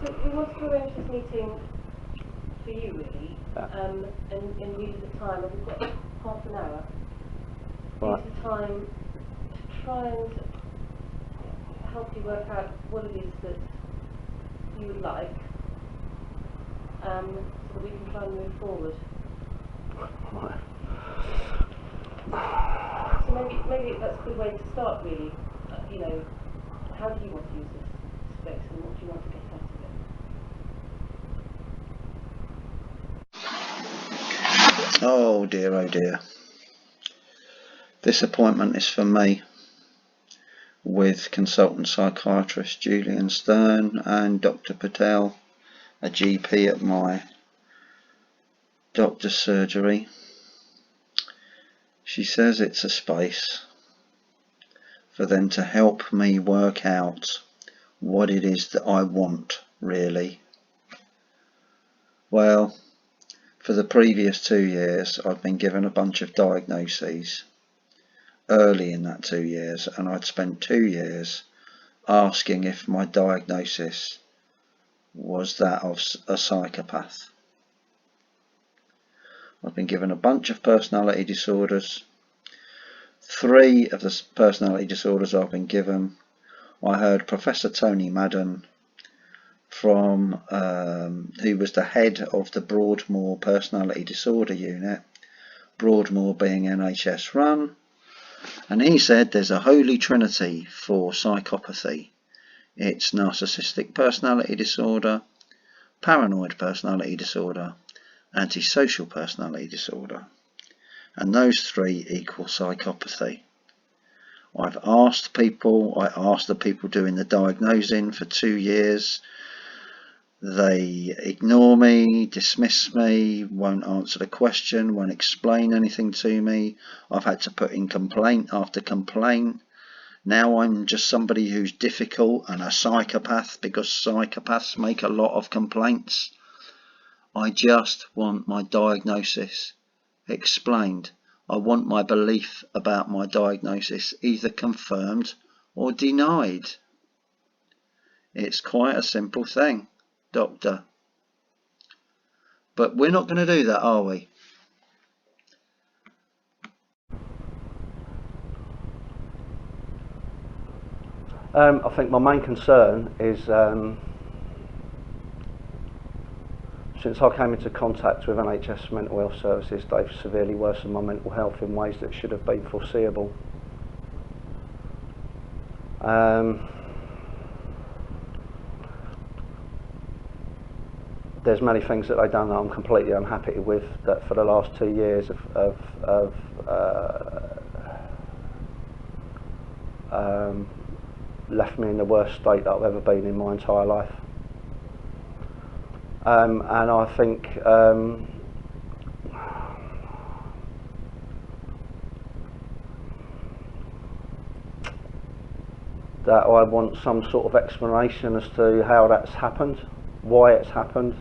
So we wanted to arrange this meeting for you, really, and use the time. We've got half an hour. Right. Use the time to try and help you work out what it is that you would like, so that we can try and move forward. Right. So maybe that's a good way to start, really. You know, how do you want to use this space, and what do you want to get out of it? Oh dear. This appointment is for me with consultant psychiatrist Julian Stern and Dr. Patel, a GP at my doctor's surgery. She says it's a space for them to help me work out what it is that I want, really. Well, for the previous 2 years I've been given a bunch of diagnoses early in that 2 years, and I'd spent 2 years asking if my diagnosis was that of a psychopath. I've been given a bunch of personality disorders. 3 of the personality disorders I've been given, I heard Professor Tony Madden from who was the head of the Broadmoor Personality Disorder Unit, Broadmoor being NHS run, and he said there's a holy trinity for psychopathy. It's narcissistic personality disorder, paranoid personality disorder, antisocial personality disorder, and those 3 equal psychopathy. I've asked people, I asked the people doing the diagnosing for 2 years. They ignore me, dismiss me, won't answer the question, won't explain anything to me. I've had to put in complaint after complaint. Now I'm just somebody who's difficult and a psychopath because psychopaths make a lot of complaints. I just want my diagnosis explained. I want my belief about my diagnosis either confirmed or denied. It's quite a simple thing, doctor. But we're not going to do that, are we? I think my main concern is since I came into contact with NHS mental health services, they've severely worsened my mental health in ways that should have been foreseeable. There's many things that they've done that I'm completely unhappy with, that for the last 2 years have left me in the worst state that I've ever been in my entire life. And I think that I want some sort of explanation as to how that's happened, why it's happened,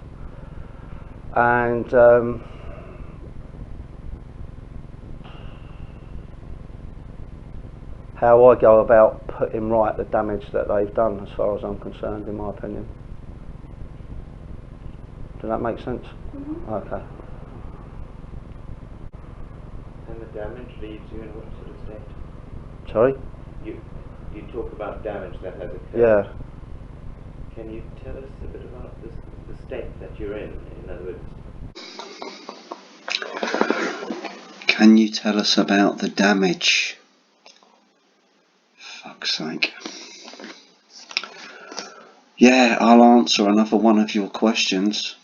and how I go about putting right the damage that they've done, as far as I'm concerned, in my opinion. Does that make sense? Mm-hmm. Okay. And the damage leaves you in what sort of state? Sorry? You talk about damage that has occurred. Yeah. Can you tell us a bit about the state that you're in other words? Can you tell us about the damage? Fuck's sake. Yeah, I'll answer another one of your questions.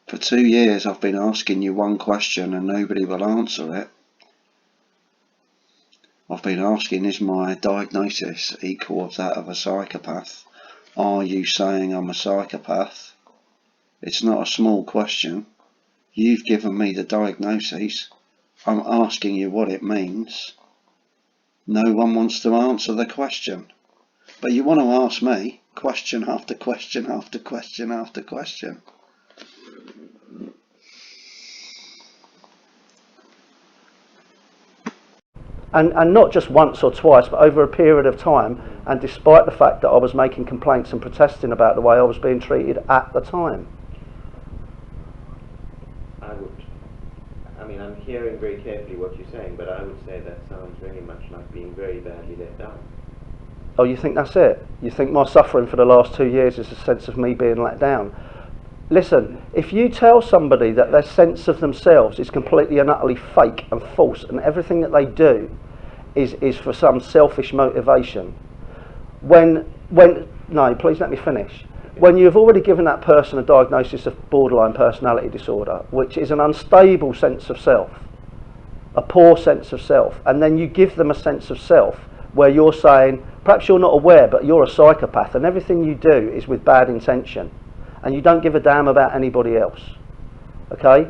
For 2 years I've been asking you one question and nobody will answer it. I've been asking, is my diagnosis equal of that of a psychopath? Are you saying I'm a psychopath? It's not a small question. You've given me the diagnosis. I'm asking you what it means. No one wants to answer the question. But you want to ask me question after question after question after question. and not just once or twice, but over a period of time, and despite the fact that I was making complaints and protesting about the way I was being treated at the time. I mean, I'm hearing very carefully what you're saying, but I would say that sounds very much like being very badly let down. Oh, you think that's it? You think my suffering for the last 2 years is a sense of me being let down? Listen, if you tell somebody that their sense of themselves is completely and utterly fake and false, and everything that they do is for some selfish motivation, no, please let me finish. When you've already given that person a diagnosis of borderline personality disorder, which is an unstable sense of self, a poor sense of self, and then you give them a sense of self where you're saying, perhaps you're not aware, but you're a psychopath and everything you do is with bad intention and you don't give a damn about anybody else, okay?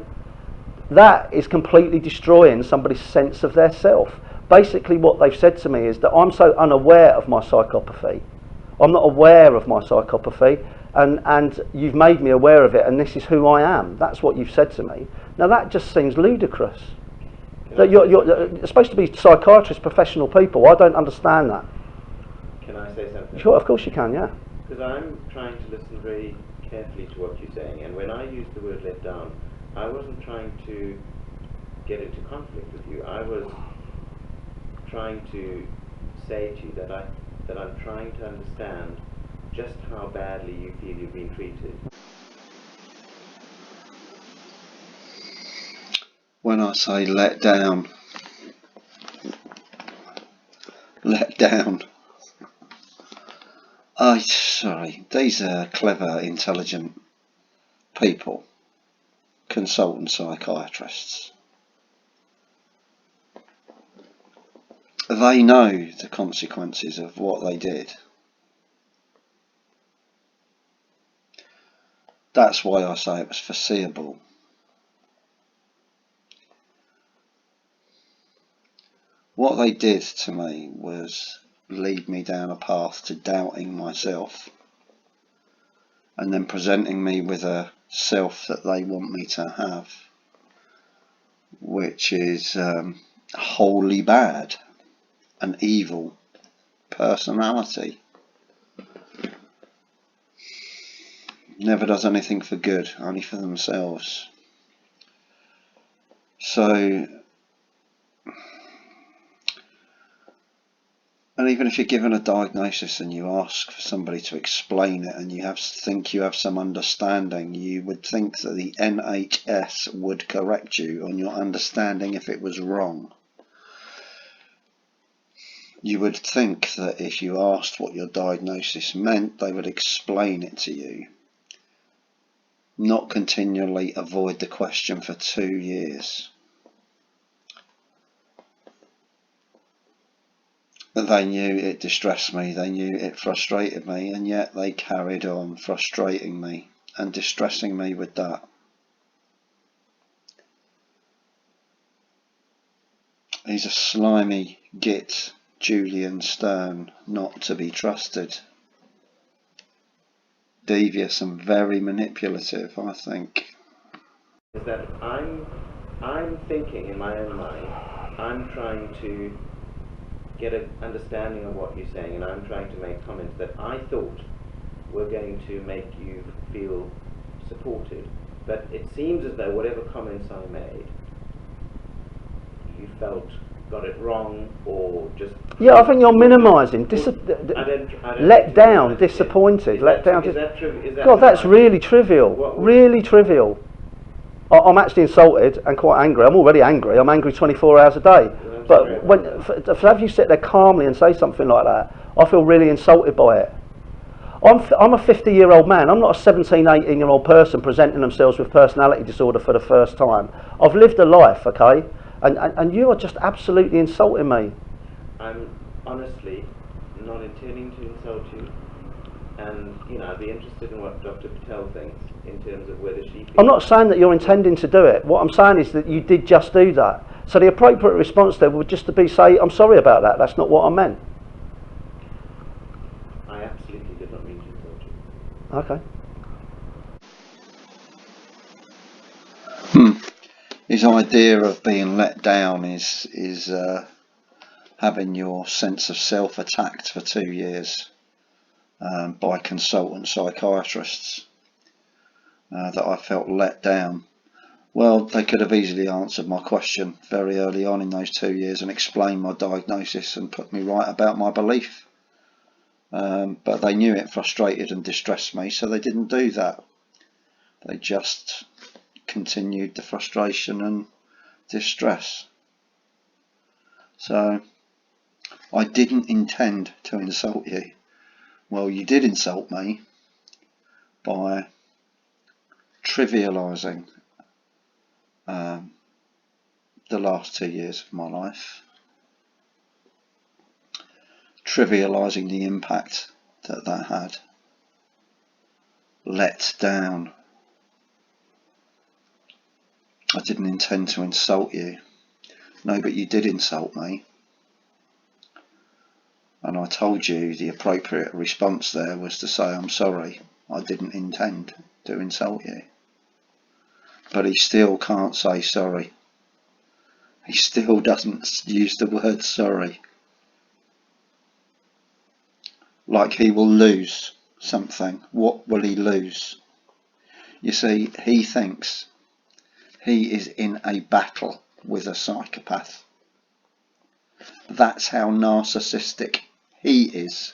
That is completely destroying somebody's sense of their self. Basically what they've said to me is that I'm so unaware of my psychopathy. I'm not aware of my psychopathy, and you've made me aware of it, and this is who I am. That's what you've said to me. Now that just seems ludicrous. That you're supposed to be psychiatrists, professional people. I don't understand that. Can I say something? Sure, of course you can, yeah. Because I'm trying to listen very carefully to what you're saying, and when I used the word let down, I wasn't trying to get into conflict with you. I was trying to say to you that I'm trying to understand just how badly you feel you've been treated. When I say let down, sorry, these are clever, intelligent people, consultant psychiatrists. They know the consequences of what they did. That's why I say it was foreseeable. What they did to me was lead me down a path to doubting myself, and then presenting me with a self that they want me to have, which is wholly bad, an evil personality. Never does anything for good, only for themselves. So, and even if you're given a diagnosis and you ask for somebody to explain it and you think you have some understanding, you would think that the NHS would correct you on your understanding if it was wrong. You would think that if you asked what your diagnosis meant, they would explain it to you, not continually avoid the question for 2 years. They knew it distressed me, they knew it frustrated me, and yet they carried on frustrating me and distressing me with that. He's a slimy git, Julian Stern, not to be trusted. Devious and very manipulative, I think. Is that I'm thinking in my own mind, I'm trying to get an understanding of what you're saying, and I'm trying to make comments that I thought were going to make you feel supported, but it seems as though whatever comments I made, you felt got it wrong, or just... Yeah, I think you're minimising. Let down, disappointed, let down. Is that true? God, that's really trivial. Really trivial. I'm actually insulted and quite angry. I'm already angry. I'm angry 24 hours a day. But to have you sit there calmly and say something like that, I feel really insulted by it. I'm a 50-year-old man. I'm not a 17, 18-year-old person presenting themselves with personality disorder for the first time. I've lived a life, okay? And you are just absolutely insulting me. I'm honestly not intending to insult you, and I'd be interested in what Dr. Patel thinks in terms of whether she feels... I'm not saying that you're intending to do it. What I'm saying is that you did just do that. So the appropriate response there would just to be say, I'm sorry about that, that's not what I meant. I absolutely did not mean to insult you. His idea of being let down is having your sense of self attacked for 2 years by consultant psychiatrists, that I felt let down. Well, they could have easily answered my question very early on in those 2 years and explained my diagnosis and put me right about my belief. But they knew it frustrated and distressed me, so they didn't do that. They just continued the frustration and distress. So, I didn't intend to insult you. Well, you did insult me by trivialising the last 2 years of my life, trivialising the impact that had, let down. I didn't intend to insult you. No, but you did insult me. And I told you the appropriate response there was to say, I'm sorry, I didn't intend to insult you. But he still can't say sorry. He still doesn't use the word sorry. Like he will lose something. What will he lose? You see, he thinks he is in a battle with a psychopath. That's how narcissistic he is.